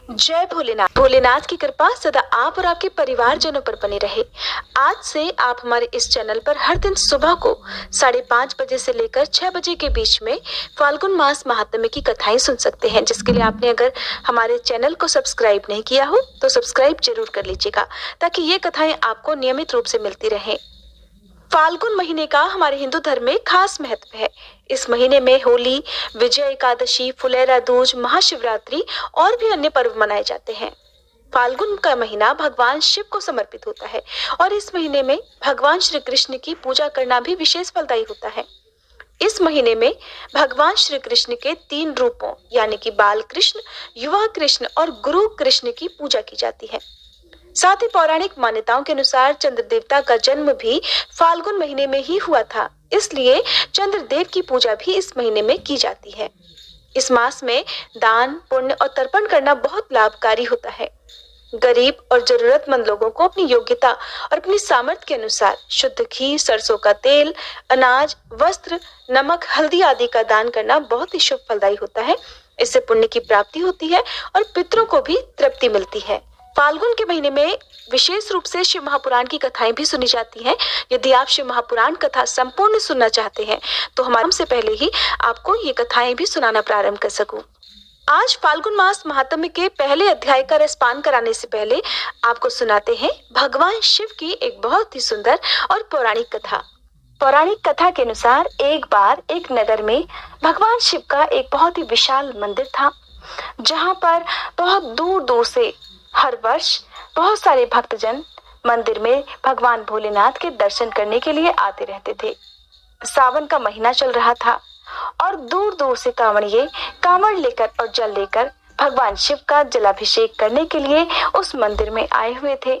जय भोलेनाथ। भोलेनाथ की कृपा सदा आप और आपके परिवारजनों पर बनी रहे। आज से आप हमारे इस चैनल पर हर दिन सुबह को 5:30 बजे से लेकर 6 बजे के बीच में फाल्गुन मास महात्म्य की कथाएं सुन सकते हैं, जिसके लिए आपने अगर हमारे चैनल को सब्सक्राइब नहीं किया हो तो सब्सक्राइब जरूर कर लीजिएगा, ताकि ये कथाएं आपको नियमित रूप से मिलती रहें। फाल्गुन महीने का हमारे हिंदू धर्म में खास महत्व है। इस महीने में होली, विजय एकादशी, फुलेरा दूज, महाशिवरात्रि और भी अन्य पर्व मनाए जाते हैं। फाल्गुन का महीना भगवान शिव को समर्पित होता है और इस महीने में भगवान श्री कृष्ण की पूजा करना भी विशेष फलदायी होता है। इस महीने में भगवान श्री कृष्ण के 3 रूपों यानी कि बाल कृष्ण, युवा कृष्ण और गुरु कृष्ण की पूजा की जाती है। साथ ही पौराणिक मान्यताओं के अनुसार चंद्र देवता का जन्म भी फाल्गुन महीने में ही हुआ था, इसलिए चंद्रदेव की पूजा भी इस महीने में की जाती है। इस मास में दान, पुण्य और तर्पण करना बहुत लाभकारी होता है। गरीब और जरूरतमंद लोगों को अपनी योग्यता और अपनी सामर्थ्य के अनुसार शुद्ध घी, सरसों का तेल, अनाज, वस्त्र, नमक, हल्दी आदि का दान करना बहुत ही शुभ फलदायी होता है। इससे पुण्य की प्राप्ति होती है और पितरों को भी तृप्ति मिलती है। फाल्गुन के महीने में विशेष रूप से शिव महापुराण की कथाएं भी सुनी जाती हैं। यदि आप शिव महापुराण कथा संपूर्ण सुनना चाहते हैं तो हमारे से पहले ही आपको ये कथाएं भी सुनाना प्रारंभ कर सकूं। आज फाल्गुन मास महात्म्य के पहले अध्याय का रसपान कराने से पहले आपको सुनाते हैं भगवान शिव की एक बहुत ही सुंदर और पौराणिक कथा। पौराणिक कथा के अनुसार एक बार एक नगर में भगवान शिव का एक बहुत ही विशाल मंदिर था, जहाँ पर बहुत दूर दूर से हर वर्ष बहुत सारे भक्तजन मंदिर में भगवान भोलेनाथ के दर्शन करने के लिए आते रहते थे। सावन का महीना चल रहा था और दूर दूर से कांवड़िए कांवड़ लेकर और जल लेकर भगवान शिव का जलाभिषेक करने के लिए उस मंदिर में आए हुए थे।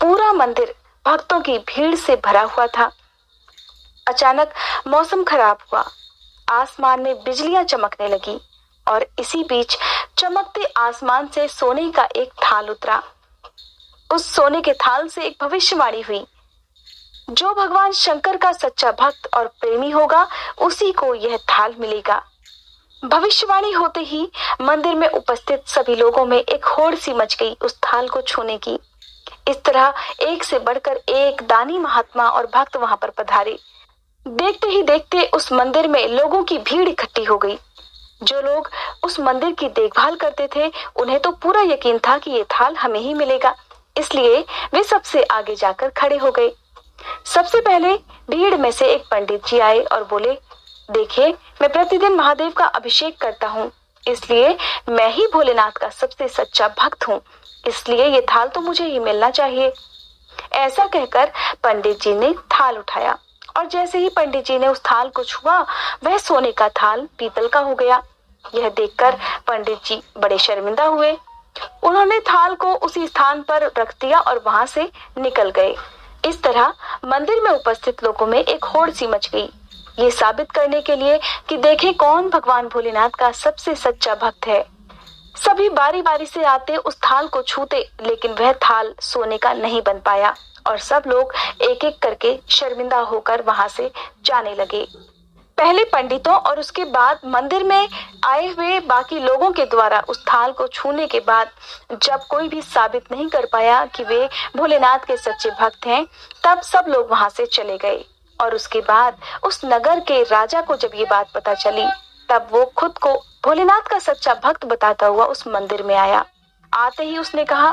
पूरा मंदिर भक्तों की भीड़ से भरा हुआ था। अचानक मौसम खराब हुआ, आसमान में बिजलियां चमकने लगी और इसी बीच चमकते आसमान से सोने का एक थाल उतरा। उस सोने के थाल से एक भविष्यवाणी हुई, जो भगवान शंकर का सच्चा भक्त और प्रेमी होगा उसी को यह थाल मिलेगा। भविष्यवाणी होते ही मंदिर में उपस्थित सभी लोगों में एक होड़ सी मच गई उस थाल को छूने की। इस तरह एक से बढ़कर एक दानी महात्मा और भक्त वहां पर पधारे। देखते ही देखते उस मंदिर में लोगों की भीड़ इकट्ठी हो गई। जो लोग उस मंदिर की देखभाल करते थे उन्हें तो पूरा यकीन था कि ये थाल हमें ही मिलेगा, इसलिए वे सबसे आगे जाकर खड़े हो गए। सबसे पहले भीड़ में से एक पंडित जी आए और बोले, देखिए, मैं प्रतिदिन महादेव का अभिषेक करता हूँ, इसलिए मैं ही भोलेनाथ का सबसे सच्चा भक्त हूँ, इसलिए ये थाल तो मुझे ही मिलना चाहिए। ऐसा कहकर पंडित जी ने थाल उठाया और जैसे ही पंडित जी ने उस थाल को छुआ, वह सोने का थाल पीतल का हो गया। यह देखकर पंडित जी बड़े शर्मिंदा हुए। उन्होंने थाल को उसी स्थान पर रख दिया और वहां से निकल गए। इस तरह मंदिर में उपस्थित लोगों में एक होड़ सी मच गई, ये साबित करने के लिए कि देखें कौन भगवान भोलेनाथ का सबसे सच्चा भक्त है। सभी बारी बारी से आते उस थाल को छूते, लेकिन वह थाल सोने का नहीं बन पाया और सब लोग एक एक करके शर्मिंदा होकर वहां से जाने लगे। पहले पंडितों और उसके बाद मंदिर में आए हुए बाकी लोगों के द्वारा उस थाल को छूने के बाद जब कोई भी साबित नहीं कर पाया कि वे भोलेनाथ के सच्चे भक्त हैं, तब सब लोग वहां से चले गए। और उसके बाद उस नगर के राजा को जब ये बात पता चली, तब वो खुद को भोलेनाथ का सच्चा भक्त बताता हुआ उस मंदिर में आया। आते ही उसने कहा,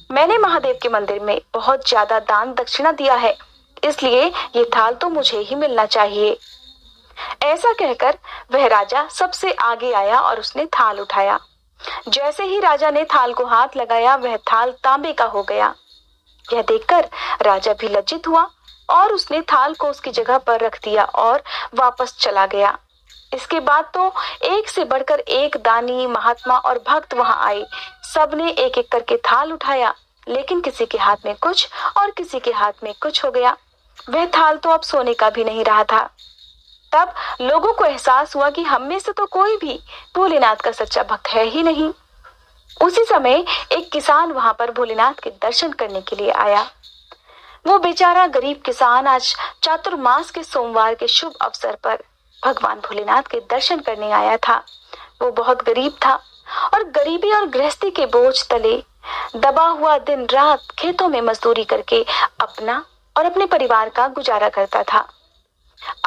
मैंने महादेव के मंदिर में बहुत ज्यादा दान दक्षिणा दिया है, इसलिए ये थाल तो मुझे ही मिलना चाहिए। ऐसा कहकर वह राजा सबसे आगे आया और उसने थाल उठाया। जैसे ही राजा ने थाल को हाथ लगाया, वह थाल तांबे का हो गया। यह देखकर राजा भी लज्जित हुआ और उसने थाल को उसकी जगह पर रख दिया और वापस चला गया। इसके बाद तो एक से बढ़कर एक दानी, महात्मा और भक्त वहां आए। सबने एक एक करके थाल उठाया, लेकिन किसी के हाथ में कुछ और किसी के हाथ में कुछ हो गया। वह थाल तो अब सोने का भी नहीं रहा था। तब लोगों को एहसास हुआ कि हम में से तो कोई भी भोलेनाथ का सच्चा भक्त है ही नहीं। उसी समय एक किसान वहां पर भोलेनाथ के दर्शन करने के लिए आया। वो बेचारा गरीब किसान आज चातुर्मास के सोमवार के शुभ अवसर पर भगवान भोलेनाथ के दर्शन करने आया था। वो बहुत गरीब था और गरीबी और गृहस्थी के बोझ तले दबा हुआ दिन रात खेतों में मजदूरी करके अपना और अपने परिवार का गुजारा करता था।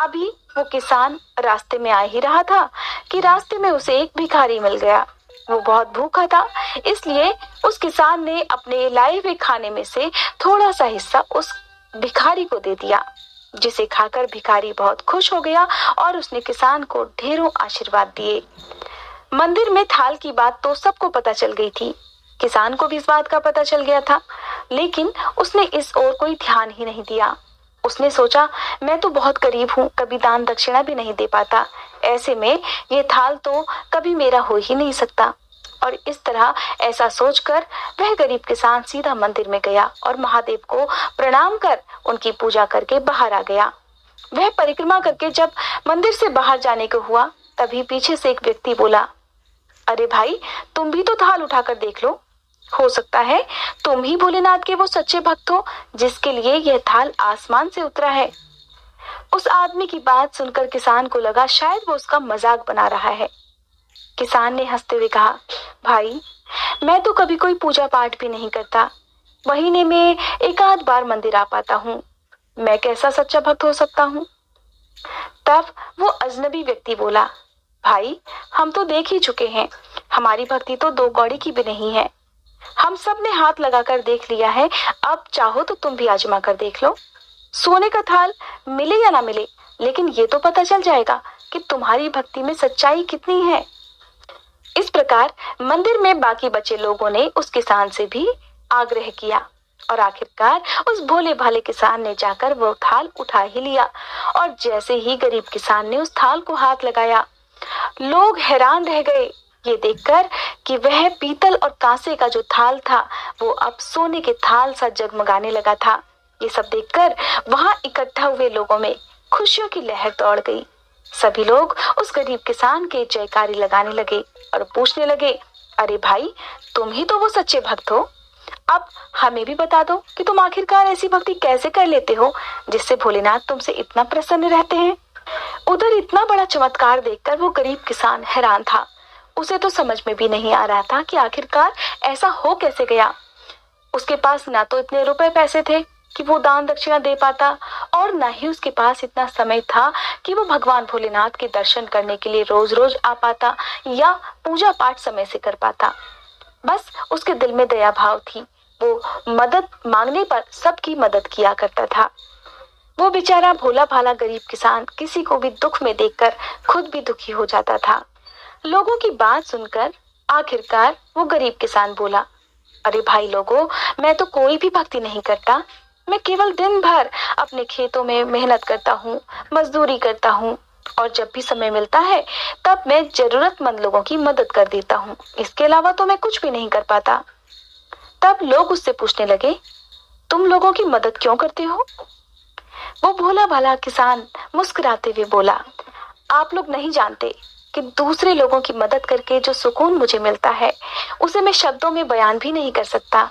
अभी वो किसान रास्ते में आ ही रहा था कि रास्ते में उसे एक भिखारी मिल गया। वो बहुत भूखा था, इसलिए उस किसान ने अपने लाए हुए खाने में से थोड़ा सा हिस्सा उस भिखारी को दे दिया, जिसे खाकर भिखारी बहुत खुश हो गया और उसने किसान को ढेरों आशीर्वाद दिए। मंदिर में थाल की बात तो सबको पता चल गई थी। किसान को भी इस बात का पता चल गया था, लेकिन उसने इस ओर कोई ध्यान ही नहीं दिया। उसने सोचा, मैं तो बहुत गरीब हूँ, कभी दान दक्षिणा भी नहीं दे पाता, ऐसे में ये थाल तो कभी मेरा हो ही नहीं सकता। और इस तरह ऐसा सोचकर वह गरीब किसान सीधा मंदिर में गया और महादेव को प्रणाम कर उनकी पूजा करके बाहर आ गया। वह परिक्रमा करके जब मंदिर से बाहर जाने को हुआ, तभी पीछे से एक व्यक्ति बोला, अरे भाई, तुम भी तो थाल उठाकर देख लो, हो सकता है तुम ही भोलेनाथ के वो सच्चे भक्त हो जिसके लिए यह थाल आसमान से उतरा है। उस आदमी की बात सुनकर किसान को लगा शायद वो उसका मजाक बना रहा है। किसान ने हंसते हुए कहा, भाई, मैं तो कभी कोई पूजा पाठ भी नहीं करता, महीने में एक आध बार मंदिर आ पाता हूँ, मैं कैसा सच्चा भक्त हो सकता हूँ। तब वो अजनबी व्यक्ति बोला, भाई, हम तो देख ही चुके हैं, हमारी भक्ति तो दो कौड़ी की भी नहीं है। हम सब ने हाथ लगाकर देख लिया है, अब चाहो तो तुम भी आजमा कर देख लो। सोने का थाल मिले या ना मिले, लेकिन ये तो पता चल जाएगा कि तुम्हारी भक्ति में सच्चाई कितनी है। इस प्रकार मंदिर में बाकी बचे लोगों ने उस किसान से भी आग्रह किया और आखिरकार उस भोले भाले किसान ने जाकर वो थाल उठा ही लिया। और जैसे ही गरीब किसान ने उस थाल को हाथ लगाया, लोग हैरान रह गए ये देखकर कि वह पीतल और कांसे का जो थाल था वो अब सोने के थाल सा जगमगाने लगा था। ये सब देखकर वहां इकट्ठा हुए लोगों में खुशियों की लहर दौड़ गई। सभी लोग उस गरीब किसान के जयकारी लगाने लगे और पूछने लगे, अरे भाई, तुम ही तो वो सच्चे भक्त हो, अब हमें भी बता दो कि तुम आखिरकार ऐसी भक्ति कैसे कर लेते हो जिससे भोलेनाथ तुमसे इतना प्रसन्न रहते हैं। उधर इतना बड़ा चमत्कार देखकर वो गरीब किसान हैरान था। उसे तो समझ में भी नहीं आ रहा था कि आखिरकार ऐसा हो कैसे गया। उसके पास ना तो इतने रुपए पैसे थे कि वो दान दक्षिणा दे पाता, और ना ही उसके पास इतना समय था कि वो भगवान भोलेनाथ के दर्शन करने के लिए रोज रोज आ पाता या पूजा पाठ समय से कर पाता। बस उसके दिल में दया भाव थी, वो मदद मांगने पर सबकी मदद किया करता था। वो बेचारा भोला भाला गरीब किसान किसी को भी दुख में देखकर खुद भी दुखी हो जाता था। लोगों की बात सुनकर आखिरकार वो गरीब किसान बोला, अरे भाई लोगों, मैं तो कोई भी भक्ति नहीं करता, मैं केवल दिन भर अपने खेतों में मेहनत करता हूँ, मजदूरी करता हूँ, और जब भी समय मिलता है तब मैं जरूरतमंद लोगों की मदद कर देता हूँ, इसके अलावा तो मैं कुछ भी नहीं कर पाता। तब लोग उससे पूछने लगे, तुम लोगों की मदद क्यों करते हो? वो भोला भाला किसान मुस्कुराते हुए बोला, आप लोग नहीं जानते कि दूसरे लोगों की मदद करके जो सुकून मुझे मिलता है उसे मैं शब्दों में बयान भी नहीं कर सकता।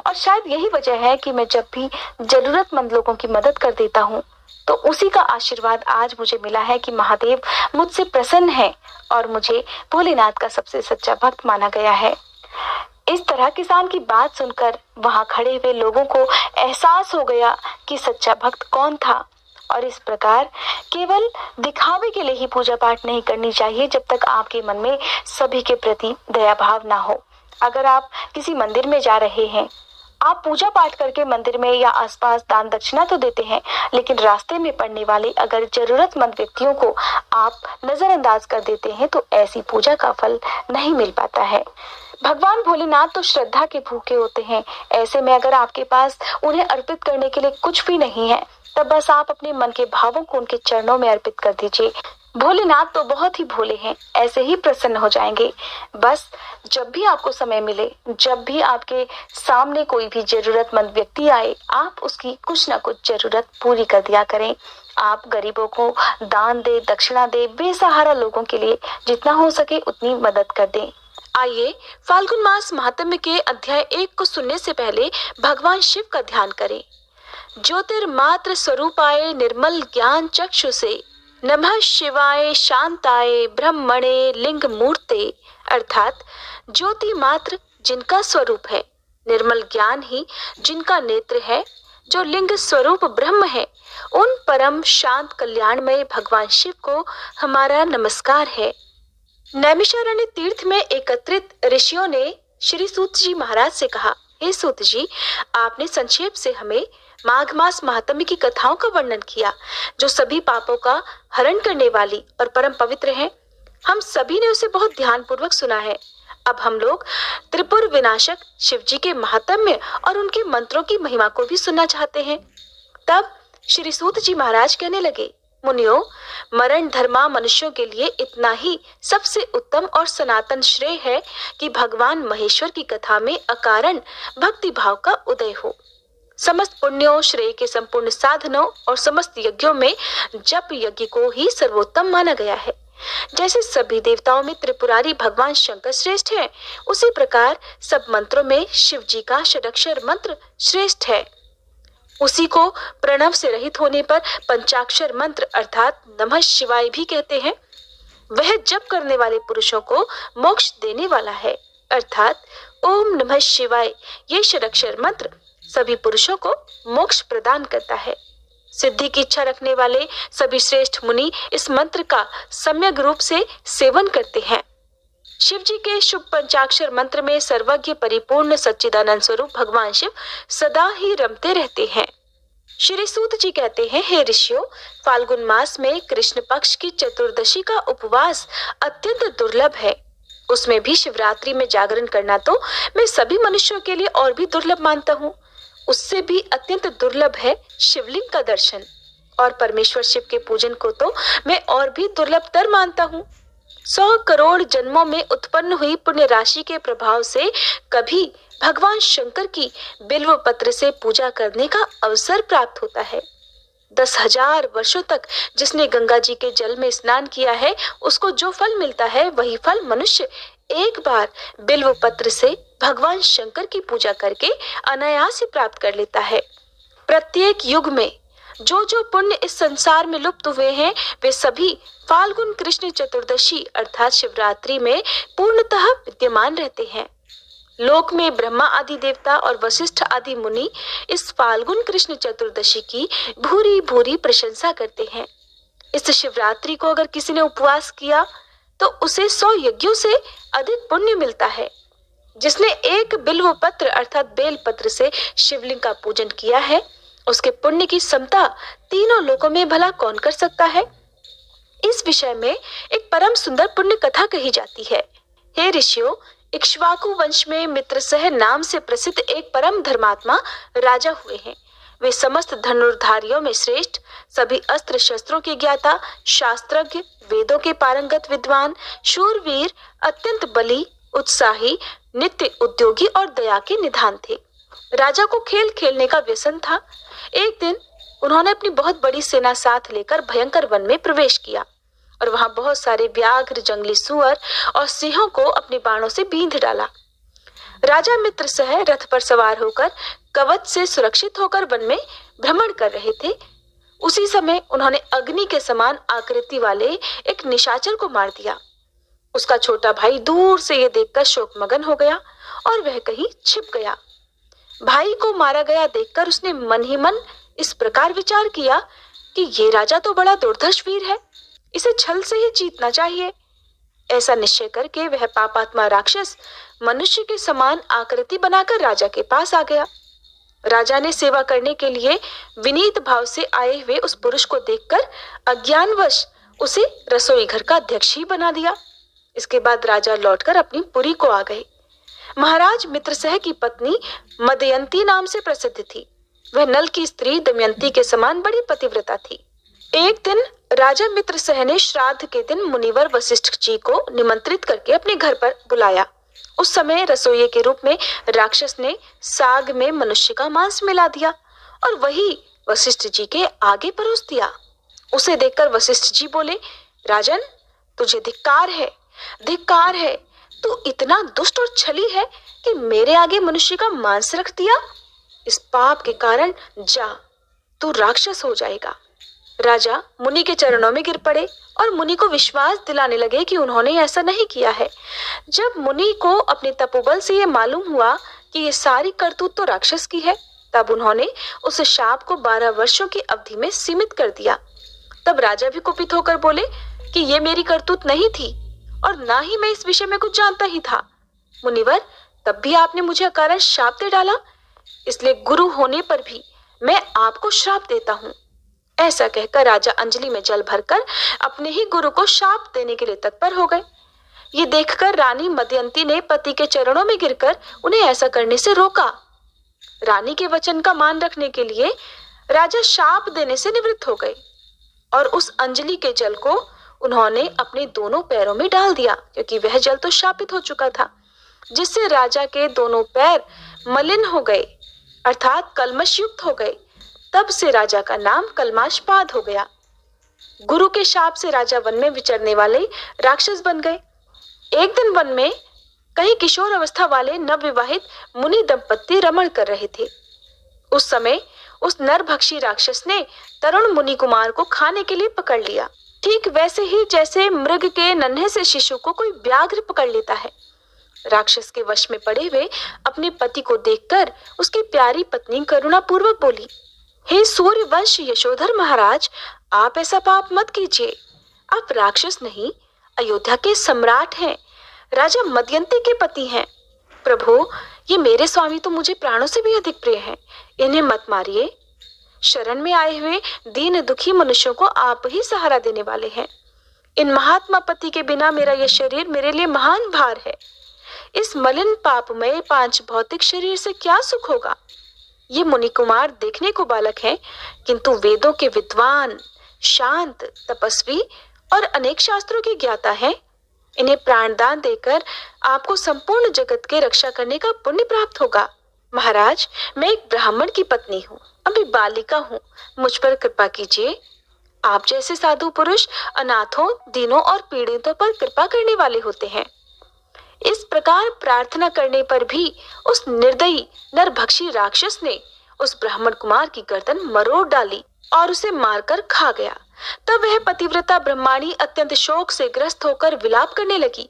और शायद यही वजह है कि मैं जब भी जरूरतमंद लोगों की मदद कर देता हूँ तो उसी का आशीर्वाद आज मुझे मिला है कि महादेव मुझसे प्रसन्न है और मुझे भोलेनाथ का सबसे सच्चा भक्त माना गया है। इस तरह किसान की बात सुनकर वहां खड़े हुए लोगों को एहसास हो गया कि सच्चा भक्त कौन था। और इस प्रकार केवल दिखावे के लिए ही पूजा पाठ नहीं करनी चाहिए जब तक आपके मन में सभी के प्रति दया भाव ना हो। अगर आप किसी मंदिर में जा रहे हैं, आप पूजा पाठ करके मंदिर में या आसपास दान दक्षिणा तो देते हैं, लेकिन रास्ते में पड़ने वाले अगर जरूरतमंद व्यक्तियों को आप नजरअंदाज कर देते हैं तो ऐसी पूजा का फल नहीं मिल पाता है। भगवान भोलेनाथ तो श्रद्धा के भूखे होते हैं, ऐसे में अगर आपके पास उन्हें अर्पित करने के लिए कुछ भी नहीं है तब बस आप अपने मन के भावों को उनके चरणों में अर्पित कर दीजिए। भोलेनाथ तो बहुत ही भोले हैं, ऐसे ही प्रसन्न हो जाएंगे। बस जब भी आपको समय मिले, जब भी आपके सामने कोई भी जरूरतमंद व्यक्ति आए, आप उसकी कुछ ना कुछ जरूरत पूरी कर दिया करें। आप गरीबों को दान दे, दक्षिणा दे, बेसहारा लोगों के लिए जितना हो सके उतनी मदद कर दें। आइए फाल्गुन मास महात्म्य के अध्याय 1 को सुनने से पहले भगवान शिव का ध्यान करें। ज्योतिर्मात्र स्वरूपाय निर्मल ज्ञान चक्षु से नमः शिवाय शांताय ब्रह्मणे लिंग मूर्ते अर्थात ज्योति मात्र जिनका स्वरूप है, निर्मल ज्ञान ही जिनका नेत्र है, जो लिंग स्वरूप ब्रह्म है, उन परम शांत कल्याणमय भगवान शिव को हमारा नमस्कार है। नैमिषारण्य तीर्थ में एकत्रित ऋषियों ने श्री सूत जी महाराज से कहा, हे सूत जी, आपने संक्षेप से हमें माघ मास महात्म्य की कथाओं का वर्णन किया, जो सभी पापों का हरण करने वाली और परम पवित्र है। हम सभी ने उसे बहुत ध्यान पूर्वक सुना है। अब हम लोग त्रिपुर विनाशक शिव जी के महात्म्य और उनके मंत्रों की महिमा को भी सुनना चाहते हैं। तब श्री सूत जी महाराज कहने लगे, मुनियों, मरण धर्मा मनुष्यों के लिए इतना ही सबसे उत्तम और सनातन श्रेय है कि भगवान महेश्वर की कथा में अकारण भक्ति भाव का उदय हो। समस्त पुण्यों, श्रेय के संपूर्ण साधनों और समस्त यज्ञों में जप यज्ञ को ही सर्वोत्तम माना गया है। जैसे सभी देवताओं में त्रिपुरारी भगवान शंकर श्रेष्ठ है, उसी प्रकार सब मंत्रों में शिव जी का षडक्षर मंत्र श्रेष्ठ है। उसी को प्रणव से रहित होने पर पंचाक्षर मंत्र अर्थात नमः शिवाय भी कहते हैं। वह जप करने वाले पुरुषों को मोक्ष देने वाला है, अर्थात ओम नमः शिवाय ये षडक्षर मंत्र सभी पुरुषों को मोक्ष प्रदान करता है। सिद्धि की इच्छा रखने वाले सभी श्रेष्ठ मुनि इस मंत्र का सम्यक रूप से सेवन करते हैं। शिव जी के शुभ पंचाक्षर मंत्र में सर्वज्ञ परिपूर्ण सच्चिदानंद स्वरूप भगवान शिव सदा ही रमते रहते हैं। श्री सूत जी कहते हैं, हे ऋषियों, फाल्गुन मास में कृष्ण पक्ष की चतुर्दशी का उपवास अत्यंत दुर्लभ है। उसमें भी शिवरात्रि में जागरण करना तो मैं सभी मनुष्यों के लिए और भी दुर्लभ मानता हूँ। उससे भी अत्यंत दुर्लभ है शिवलिंग का दर्शन, और परमेश्वर शिव के पूजन को तो मैं और भी दुर्लभतर मानता हूँ। 100 करोड़ जन्मों में उत्पन्न हुई पुण्य राशि के प्रभाव से कभी भगवान शंकर की बिल्व पत्र से पूजा करने का अवसर प्राप्त होता है। 10,000 वर्षों तक जिसने गंगा जी के जल में स्नान किया है, उसको जो फल मिलता है वही फल मनुष्य एक बार बिल्व पत्र से भगवान शंकर की पूजा करके अनायास ही प्राप्त कर लेता है। प्रत्येक युग में जो जो पुण्य इस संसार में लुप्त हुए हैं, वे सभी फाल्गुन कृष्ण चतुर्दशी अर्थात शिवरात्रि में पूर्णतः विद्यमान रहते हैं। लोक में ब्रह्मा आदि देवता और वशिष्ठ आदि मुनि इस फाल्गुन कृष्ण चतुर्दशी की भूरी भूरी प्रशंसा करते हैं। इस शिवरात्रि को अगर किसी ने उपवास किया तो उसे 100 यज्ञों से अधिक पुण्य मिलता है। जिसने एक बिल्व पत्र अर्थात बेल पत्र से शिवलिंग का पूजन किया है, उसके पुण्य की समता तीनों लोकों में भला कौन कर सकता है। इस विषय में एक परम सुंदर पुण्य कथा कही जाती है। हे ऋषियों, इक्ष्वाकु वंश में मित्रसह नाम से प्रसिद्ध एक परम धर्मात्मा राजा हुए हैं। वे समस्त धनुर्धारियों में श्रेष्ठ, सभी अस्त्र शस्त्रों के ज्ञाता, शास्त्रज्ञ, वेदों के पारंगत विद्वान, शूरवीर, अत्यंत बली, उत्साही, नित्य उद्योगी और दया के निधान थे। राजा को खेल खेलने का व्यसन था। एक दिन उन्होंने अपनी बहुत बड़ी सेना साथ लेकर भयंकर वन में प्रवेश किया और वहां बहुत सारे व्याघ्र, जंगली सुअर और सिंहों को अपने बाणों से बींध डाला। राजा मित्र सह रथ पर सवार होकर कवच से सुरक्षित होकर वन में भ्रमण कर रहे थे। उसी समय उन्होंने अग्नि के समान आकृति वाले एक निशाचर को मार दिया। उसका छोटा भाई दूर से ये देखकर शोकमगन हो गया और वह कहीं छिप गया। भाई को मारा गया देखकर उसने मन ही मन इस प्रकार विचार किया कि ये राजा तो बड़ा दुर्धर्ष वीर है, इसे छल से ही जीतना चाहिए। ऐसा निश्चय करके वह पापात्मा राक्षस मनुष्य के समान आकृति बनाकर राजा के पास आ गया। राजा ने सेवा करने के लिए विनीत भाव से आए हुए उस पुरुष को देखकर अज्ञानवश उसे रसोई घर का अध्यक्ष ही बना दिया। इसके बाद राजा लौटकर अपनी पुरी को आ गए। महाराज मित्रसह की पत्नी मदयंती नाम से प्रसिद्ध थी। वह नल की स्त्री दमयंती के समान बड़ी पतिव्रता थी। एक दिन राजा मित्रसह ने श्राद्ध के दिन मुनिवर वशिष्ठ जी को निमंत्रित करके अपने घर पर बुलाया। उस समय रसोइये के रूप में राक्षस ने साग में मनुष्य का मांस मिला दिया और वही वशिष्ठ जी के आगे परोस दिया। उसे देखकर वशिष्ठ जी बोले, राजन, तुझे धिक्कार है, धिक्कार है। तू इतना दुष्ट और छली है कि मेरे आगे मनुष्य का मांस रख दिया। इस पाप के कारण जा, तू राक्षस हो जाएगा। राजा मुनि के चरणों में गिर पड़े और मुनि को विश्वास दिलाने लगे कि उन्होंने ऐसा नहीं किया है। जब मुनि को अपने तपोबल से ये मालूम हुआ कि ये सारी करतूत तो राक्षस की है, तब उन्होंने उस शाप को 12 वर्षों की अवधि में सीमित कर दिया। तब राजा भी कुपित होकर बोले कि ये मेरी करतूत नहीं थी और ना ही मैं इस विषय में कुछ जानता ही था। मुनिवर, तब भी आपने मुझे अकारण शाप दे डाला, इसलिए गुरु होने पर भी मैं आपको श्राप देता हूँ। ऐसा कहकर राजा अंजलि में जल भरकर अपने ही गुरु को शाप देने के लिए तत्पर हो गए। ये देखकर रानी मदयंती ने पति के चरणों में गिरकर उन्हें ऐसा करने से रोका। रानी के वचन का मान रखने के लिए राजा शाप देने से निवृत्त हो गए और उस अंजलि के जल को उन्होंने अपने दोनों पैरों में डाल दिया, क्योंकि वह जल तो शापित हो चुका था, जिससे राजा के दोनों पैर मलिन हो गए, अर्थात कलमश युक्त हो गए। तब से राजा का नाम कलमाशपाद हो गया। गुरु के शाप से राजा वन में विचरने वाले राक्षस बन गए। एक दिन वन में कई किशोर अवस्था वाले नवविवाहित मुनि दंपत्ति रमण कर रहे थे। उस समय उस नरभक्षी राक्षस ने तरुण मुनि कुमार को खाने के लिए पकड़ लिया, ठीक वैसे ही जैसे मृग के नन्हे से शिशु को कोई व्याघ्र पकड़ लेता है। राक्षस के वश में पड़े हुए अपने पति को देखकर उसकी प्यारी पत्नी करुणापूर्वक बोली, हे सूर्यवंश यशोधर महाराज, आप ऐसा पाप मत कीजिए। आप राक्षस नहीं, अयोध्या के सम्राट हैं, राजा मदयंती के पति हैं। प्रभु, ये मेरे स्वामी तो मुझे प्राणों से भी अधिक प्रिय हैं, इन्हें मत मारिए। शरण में आए हुए दीन दुखी मनुष्यों को आप ही सहारा देने वाले हैं। इन महात्मा पति के बिना मेरा यह शरीर मेरे लिए महान भार है। इस मलिन पापमय 5 भौतिक शरीर से क्या सुख होगा। ये मुनि कुमार देखने को बालक हैं, किंतु वेदों के विद्वान, शांत, तपस्वी और अनेक शास्त्रों के ज्ञाता हैं। इन्हें प्राणदान देकर आपको संपूर्ण जगत के रक्षा करने का पुण्य प्राप्त होगा। महाराज, मैं एक ब्राह्मण की पत्नी हूँ, अभी बालिका हूँ, मुझ पर कृपा कीजिए। आप जैसे साधु पुरुष अनाथों, दीनों और पीड़ितों पर कृपा करने वाले होते हैं। इस प्रकार प्रार्थना करने पर भी उस निर्दयी नरभक्षी राक्षस ने उस ब्राह्मण कुमार की गर्दन मरोड़ डाली और उसे मारकर खा गया। तब वह पतिव्रता ब्रह्माणी अत्यंत शोक से ग्रस्त होकर विलाप करने लगी।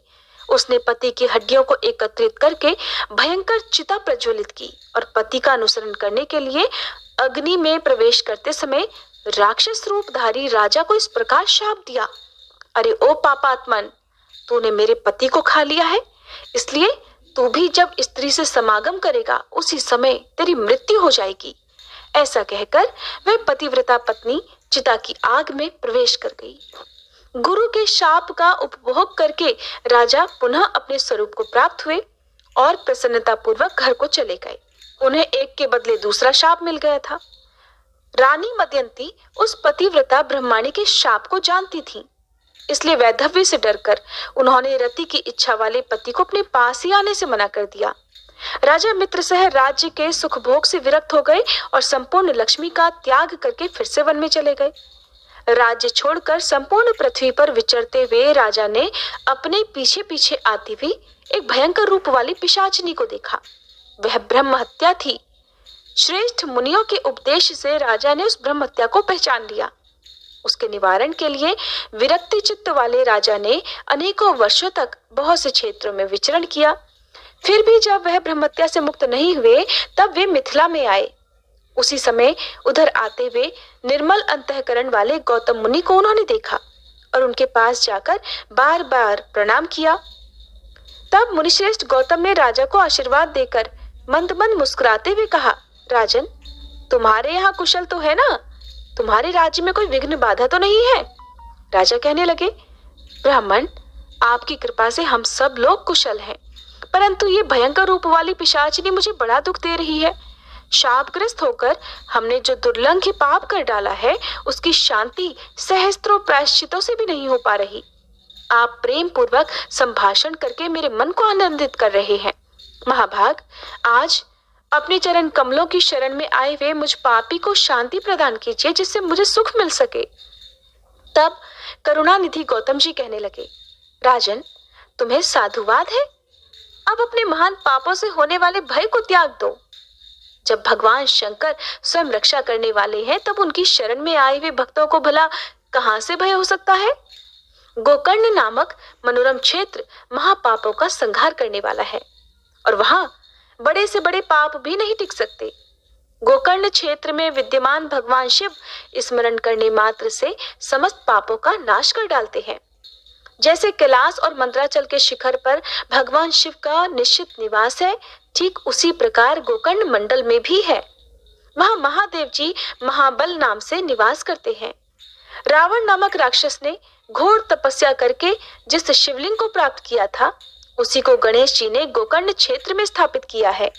उसने पति की हड्डियों को एकत्रित करके भयंकर चिता प्रज्वलित की और पति का अनुसरण करने के लिए अग्नि में प्रवेश करते समय राक्षस रूपधारी राजा को इस प्रकार शाप दिया, अरे ओ पापात्मन, तूने मेरे पति को खा लिया है, इसलिए तू भी जब स्त्री से समागम करेगा उसी समय तेरी मृत्यु हो जाएगी। ऐसा कहकर वह पतिव्रता पत्नी चिता की आग में प्रवेश कर गई। गुरु के शाप का उपभोग करके राजा पुनः अपने स्वरूप को प्राप्त हुए और प्रसन्नता पूर्वक घर को चले गए। उन्हें एक के बदले दूसरा शाप मिल गया था। रानी मदयंती उस पतिव्रता ब्रह्माणी के शाप को जानती थी, इसलिए वैधव्य से डरकर उन्होंने रति की इच्छा वाले पति को अपने पास ही आने से मना कर दिया। राजा मित्र सह राज्य के सुख भोग से विरक्त हो गए और संपूर्ण लक्ष्मी का त्याग करके फिर से वन में चले गए। राज्य छोड़कर संपूर्ण पृथ्वी पर विचरते हुए राजा ने अपने पीछे पीछे आती हुई एक भयंकर रूप वाली पिशाचिनी को देखा। वह ब्रह्म हत्या थी। श्रेष्ठ मुनियों के उपदेश से राजा ने उस ब्रह्म हत्या को पहचान लिया। उसके निवारण के लिए विरक्ति चित्त वाले राजा ने अनेकों वर्षों तक बहुत से क्षेत्रों में विचरण किया। फिर भी जब वह ब्रह्मत्या से मुक्त नहीं हुए, तब वे मिथिला में आए। उसी समय उधर आते हुए निर्मल अंतःकरण वाले गौतम मुनि को उन्होंने देखा और उनके पास जाकर बार बार प्रणाम किया। तब मुनिश्रेष्ठ गौतम ने राजा को आशीर्वाद देकर मंद मंद मुस्कुराते हुए कहा, राजन, तुम्हारे यहाँ कुशल तो है ना? तुम्हारे राज्य में कोई विघ्न बाधा तो नहीं है? राजा कहने लगे, ब्राह्मण, आपकी कृपा से हम सब लोग कुशल हैं, परंतु ये भयंकर रूप वाली पिशाचिनी मुझे बड़ा दुख दे रही है। शापग्रस्त होकर हमने जो दुर्लंघ्य पाप कर डाला है, उसकी शांति सहस्त्रों प्रायश्चितों से भी नहीं हो पा रही। आप प्रेम पूर्वक संभाषण करके मेरे मन को आनंदित कर रहे हैं। महाभाग, आज अपने चरण कमलों की शरण में आए हुए मुझ पापी को शांति प्रदान कीजिए, जिससे मुझे सुख मिल सके। तब करुणानिधि गौतम जी कहने लगे, राजन, तुम्हें साधुवाद है? अब अपने महान पापों से होने वाले भय को त्याग दो। जब भगवान शंकर स्वयं रक्षा करने वाले हैं, तब उनकी शरण में आए हुए भक्तों को भला कहां से भय हो सकता है। गोकर्ण नामक मनोरम क्षेत्र महापापों का संहार करने वाला है और वहां बड़े से बड़े पाप भी नहीं टिक सकते। गोकर्ण क्षेत्र में विद्यमान भगवान शिव स्मरण करने मात्र से समस्त पापों का नाश कर डालते हैं। जैसे कैलाश और मंदराचल के शिखर पर भगवान शिव का निश्चित निवास है, ठीक उसी प्रकार गोकर्ण मंडल में भी है। वहां महादेव जी महाबल नाम से निवास करते हैं। रावण नामक राक्षस ने घोर तपस्या करके जिस शिवलिंग को प्राप्त किया था, उसी को गणेश जी ने गोकर्ण क्षेत्र में स्थापित किया है।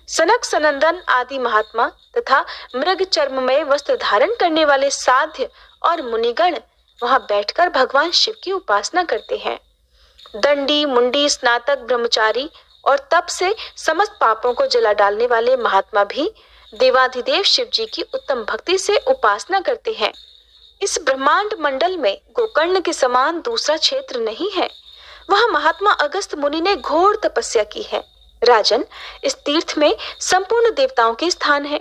सनक सनंदन आदि महात्मा तथा मृग चर्ममय वस्त्र धारण करने वाले साध्य और मुनिगण वहां बैठकर भगवान शिव की उपासना करते हैं। दंडी मुंडी स्नातक ब्रह्मचारी और तप से समस्त पापों को जला डालने वाले महात्मा भी देवाधिदेव शिव जी की उत्तम भक्ति से उपासना करते हैं। इस ब्रह्मांड मंडल में गोकर्ण के समान दूसरा क्षेत्र नहीं है। वहां महात्मा अगस्त मुनि ने घोर तपस्या की है। राजन, इस तीर्थ में संपूर्ण देवताओं के स्थान है।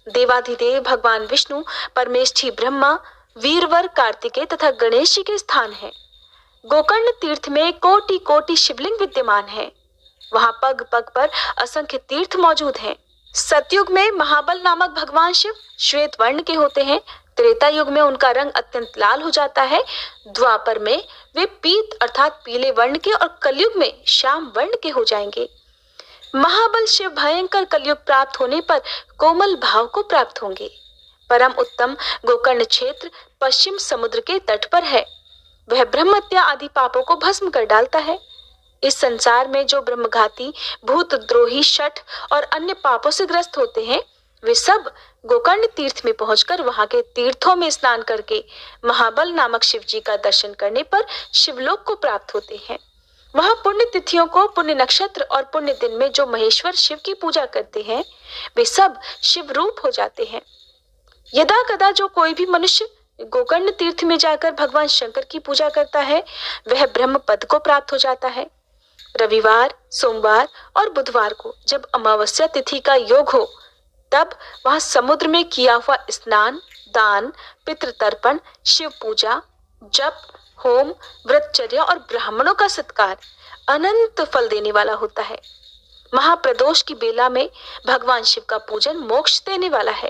देवाधिदेव भगवान विष्णु, परमेष्ठी ब्रह्मा, वीरवर कार्तिकेय तथा गणेश जी के स्थान है। गोकर्ण तीर्थ में कोटि कोटि शिवलिंग विद्यमान है। वहां पग पग पर असंख्य तीर्थ मौजूद हैं। सतयुग में महाबल नामक भगवान शिव श्वेत वर्ण के होते हैं। त्रेता युग में उनका रंग अत्यंत लाल हो जाता है। द्वापर में वे पीत अर्थात पीले वर्ण के और कलयुग में श्याम वर्ण के हो जाएंगे। महाबल शिव भयंकर कलयुग प्राप्त होने पर कोमल भाव को प्राप्त होंगे। परम उत्तम गोकर्ण क्षेत्र पश्चिम समुद्र के तट पर है। वह ब्रह्महत्या आदि पापों को भस्म कर डालता है। इस संसार में जो ब्रह्मघाती, भूतद्रोही, शठ और अन्य पापों से ग्रस्त होते हैं, वे सब गोकर्ण तीर्थ में पहुंचकर वहां के तीर्थों में स्नान करके महाबल नामक शिव जी का दर्शन करने पर शिवलोक को प्राप्त होते हैं। वहां पुण्य तिथियों को, पुण्य नक्षत्र और पुण्य दिन में जो महेश्वर शिव की पूजा करते हैं, वे सब शिव रूप हो जाते हैं। यदा कदा जो कोई भी मनुष्य गोकर्ण तीर्थ में जाकर भगवान शंकर की पूजा करता है, वह ब्रह्म पद को प्राप्त हो जाता है। रविवार, सोमवार और बुधवार को जब अमावस्या तिथि का योग हो, तब वहां समुद्र में किया हुआ स्नान, दान, पितृतर्पण, शिव पूजा, जप, होम, व्रतचर्या और ब्राह्मणों का सत्कार अनंत फल देने वाला होता है। महाप्रदोष की बेला में भगवान शिव का पूजन मोक्ष देने वाला है।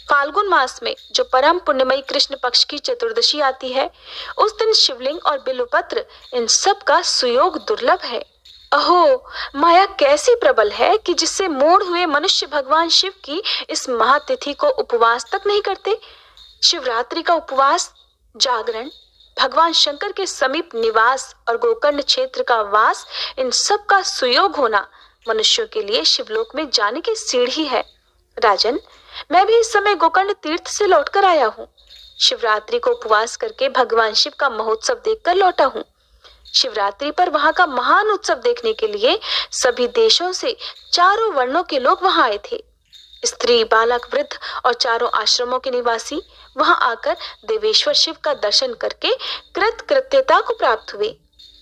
फाल्गुन मास में जो परम पुण्यमयी कृष्ण पक्ष की चतुर्दशी आती है, उस दिन शिवलिंग और बिल्वपत्र इन सब का सुयोग दुर्लभ है। अहो, माया कैसी प्रबल है कि जिससे मोड़ हुए मनुष्य भगवान शिव की इस महातिथि को उपवास तक नहीं करते। शिवरात्रि का उपवास, जागरण, भगवान शंकर के समीप निवास और गोकर्ण क्षेत्र का वास, इन सब का सुयोग होना मनुष्यों के लिए शिवलोक में जाने की सीढ़ी है। राजन, मैं भी इस समय गोकर्ण तीर्थ से लौटकर आया हूँ। शिवरात्रि को उपवास करके भगवान शिव का महोत्सव देखकर लौटा हूँ। शिवरात्रि पर वहां का महान उत्सव देखने के लिए सभी देशों से चारों वर्णों के लोग वहां आए थे। स्त्री, बालक, वृद्ध और चारों आश्रमों के निवासी वहां आकर देवेश्वर शिव का दर्शन करके कृतकृत्यता को प्राप्त हुए।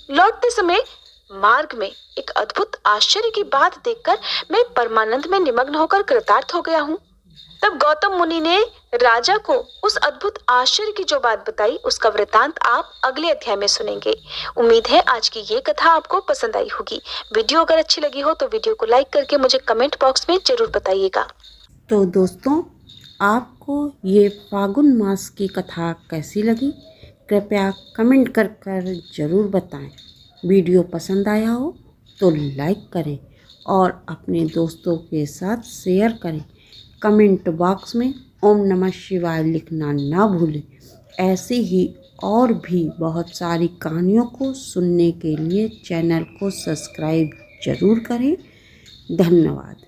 लौटते समय मार्ग में एक अद्भुत आश्चर्य की बात देखकर मैं परमानंद में निमग्न होकर कृतार्थ हो गया हूँ। तब गौतम मुनि ने राजा को उस अद्भुत आश्चर्य की जो बात बताई, उसका वृतांत आप अगले अध्याय में सुनेंगे। उम्मीद है आज की ये कथा आपको पसंद आई होगी। वीडियो अगर अच्छी लगी हो तो वीडियो को लाइक करके मुझे कमेंट बॉक्स में जरूर बताइएगा। तो दोस्तों, आपको ये फागुन मास की कथा कैसी लगी, कृपया कमेंट कर ज़रूर बताएं। वीडियो पसंद आया हो तो लाइक करें और अपने दोस्तों के साथ शेयर करें। कमेंट बॉक्स में ओम नमः शिवाय लिखना ना भूलें। ऐसी ही और भी बहुत सारी कहानियों को सुनने के लिए चैनल को सब्सक्राइब ज़रूर करें। धन्यवाद।